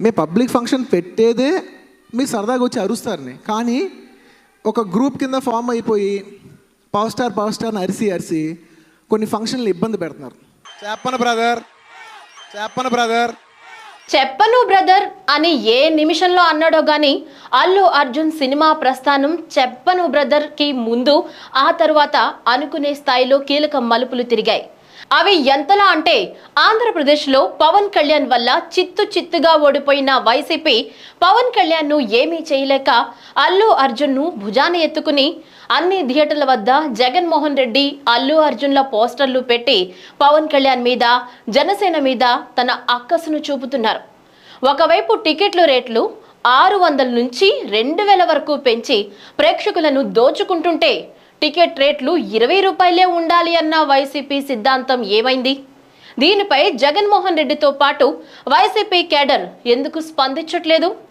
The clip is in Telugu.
మేము పబ్లిక్ ఫంక్షన్ పెట్టేదే మీరు సరదాగా వచ్చి అరుస్తారని, కానీ ఒక గ్రూప్ కింద ఫామ్ అయిపోయి పవర్ స్టార్ని అరిసి కొన్ని ఫంక్షన్లు ఇబ్బంది పెడుతున్నారు. చెప్పను బ్రదర్ అని ఏ నిమిషంలో అన్నాడో గాని అల్లు అర్జున్ సినిమా ప్రస్థానం చెప్పను బ్రదర్ కి ముందు ఆ తరువాత అనుకునే స్థాయిలో కీలక మలుపులు తిరిగాయి. అవి ఎంతలా అంటే ఆంధ్రప్రదేశ్లో పవన్ కళ్యాణ్ వల్ల చిత్తుగా ఓడిపోయిన వైసీపీ పవన్ కళ్యాణ్ ను ఏమీ చేయలేక అల్లు అర్జున్ ను భుజాన ఎత్తుకుని అన్ని థియేటర్ల వద్ద జగన్మోహన్ రెడ్డి అల్లు అర్జున్ల పోస్టర్లు పెట్టి పవన్ కళ్యాణ్ మీద జనసేన మీద తన అక్కసును చూపుతున్నారు. ఒకవైపు టికెట్ల రేట్లు 600 నుంచి 2000 వరకు పెంచి ప్రేక్షకులను దోచుకుంటుంటే టికెట్ రేట్లు 20 రూపాయలే ఉండాలి అన్న వైసీపీ సిద్ధాంతం ఏమైంది? దీనిపై జగన్మోహన్ రెడ్డితో పాటు వైసీపీ కేడర్ ఎందుకు స్పందించట్లేదు?